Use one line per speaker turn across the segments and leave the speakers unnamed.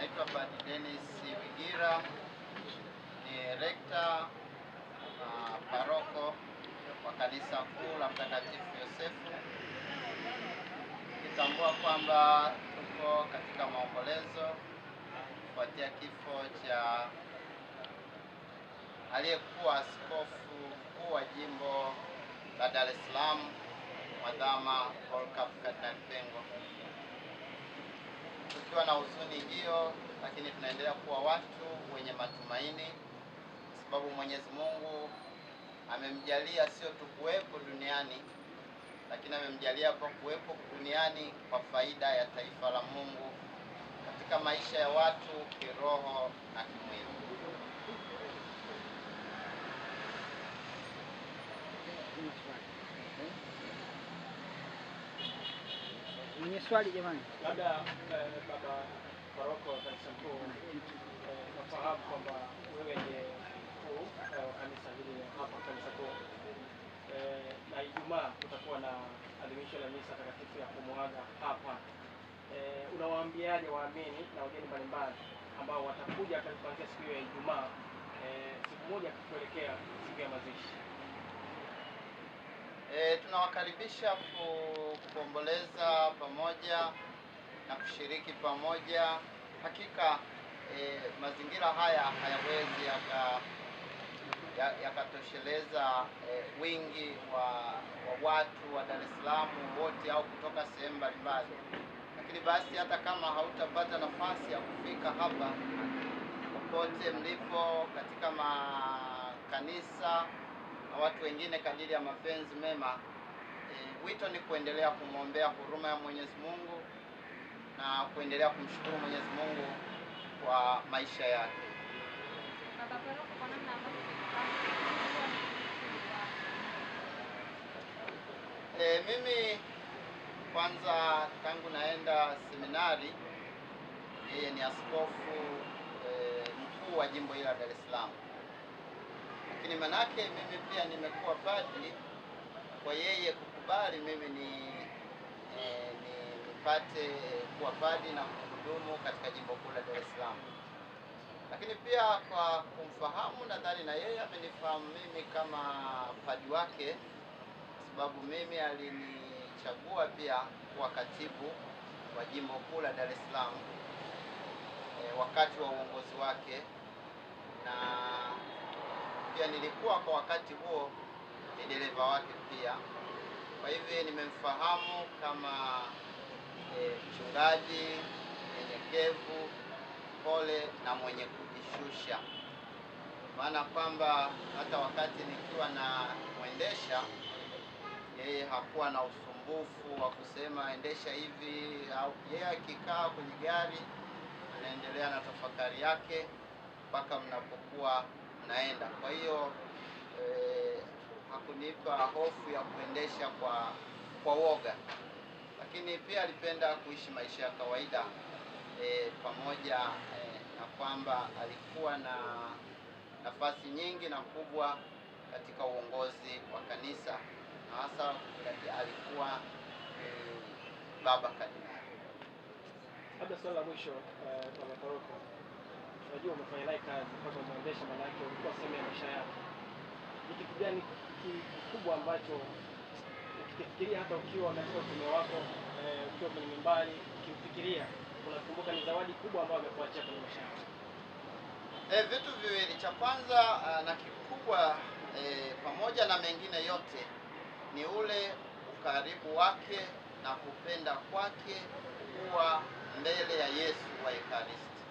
Naitwa Padre Dennis Wigira, ni rekta paroko wa Kanisa Kuu la Mtakatifu Yosefu. Kitambua kwamba tuko katika maombolezo kufuatia kifo cha aliyekuwa askofu mkuu wa jimbo la Dar es Salaam, Mwadhama Polycarp Kardinali Pengo. Tukiwa na huzuni hiyo, lakini tunaendelea kuwa watu wenye matumaini, sababu Mwenyezi Mungu amemjalia sio tu kuwepo duniani, lakini amemjalia kwa kuwepo duniani kwa faida ya taifa la Mungu katika maisha ya watu kiroho na kimwili.
Mwenye swali jamani?
Labda baba paroko wa kanisa kuu, nafahamu kwamba wewe ndiye mkuu wa kanisa hili hapa kanisa kuu, na Ijumaa kutakuwa na adhimisho la misa takatifu ya kumuaga hapa. Unawaambiaje waamini na wageni mbalimbali ambao watakuja kuanzia siku ya Ijumaa, siku moja kuelekea siku ya mazishi?
Tunawakaribisha kuomboleza pamoja na kushiriki pamoja. Hakika mazingira haya hayawezi yakatosheleza wingi wa watu wa Dar es Salaam wote au kutoka sehemu mbalimbali, lakini basi hata kama hautapata nafasi ya kufika hapa, popote mlipo katika makanisa na watu wengine kadiri ya mapenzi mema, wito ni kuendelea kumwombea huruma ya Mwenyezi Mungu na kuendelea kumshukuru Mwenyezi Mungu kwa maisha yake. Mimi kwanza tangu naenda seminari, yeye ni askofu mkuu wa jimbo hili la Dar es Salaam. Lakini manake mimi pia nimekuwa padri, kwa yeye kukubali mimi nipate kuwa padri na kuhudumu katika jimbo kuu la Dar es Salaam. Lakini pia kwa kumfahamu, nadhani na yeye amenifahamu mimi kama padri wake, sababu mimi alinichagua pia kuwa katibu wa jimbo kuu la Dar es Salaam wakati wa uongozi wake, na pia nilikuwa kwa wakati huo ni dereva wake pia. Kwa hivyo nimemfahamu kama mchungaji mnyenyekevu, pole na mwenye kujishusha. Maana kwamba hata wakati nikiwa na mwendesha, yeye hakuwa na usumbufu wa kusema endesha hivi, au yeye akikaa kwenye gari anaendelea na tafakari yake mpaka mnapokuwa naenda. Kwa hiyo hakunipa hofu ya kuendesha kwa woga, lakini pia alipenda kuishi maisha ya kawaida pamoja na kwamba alikuwa na nafasi nyingi na kubwa katika uongozi wa kanisa, na hasa alikuwa baba kardinali.
Labda swali la mwisho baba paroko, unajua umefanya naye kazi mpaka umeendesha, maana yake ulikuwa sehemu ya maisha yako. Ni kitu gani kikubwa ambacho ukifikiria hata ukiwa katika utume wako, ukiwa kwenye mimbari, ukifikiria unakumbuka ni zawadi kubwa ambayo amekuachia kwenye maisha yako?
Vitu viwili. Cha kwanza na kikubwa pamoja na mengine yote ni ule ukaribu wake na kupenda kwake kuwa mbele ya Yesu wa Ekaristi.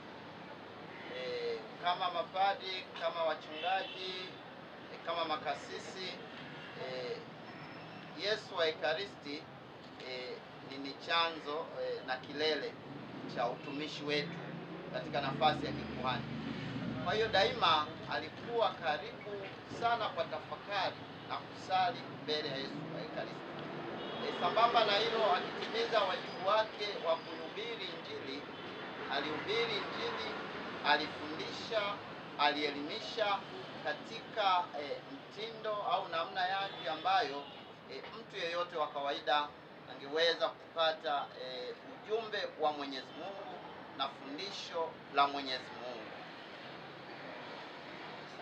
Kama mapadi, kama wachungaji, kama makasisi, Yesu wa Ekaristi ni chanzo na kilele cha utumishi wetu katika nafasi ya kikuhani. Kwa hiyo daima alikuwa karibu sana kwa tafakari na kusali mbele ya Yesu wa Ekaristi. Sambamba na hilo, akitimiza wajibu wake wa kuhubiri Injili, alihubiri Injili, alifundisha, alielimisha katika mtindo au namna yake ambayo mtu yeyote wa kawaida angeweza kupata ujumbe wa Mwenyezi Mungu na fundisho la Mwenyezi Mungu.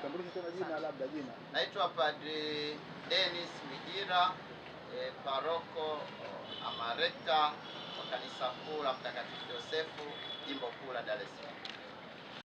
Tambulisha tena jina, labda jina.
Naitwa Padre Dennis Mijira, paroko ama rekta wa kanisa kuu la Mtakatifu Yosefu, jimbo kuu la Dar es Salaam.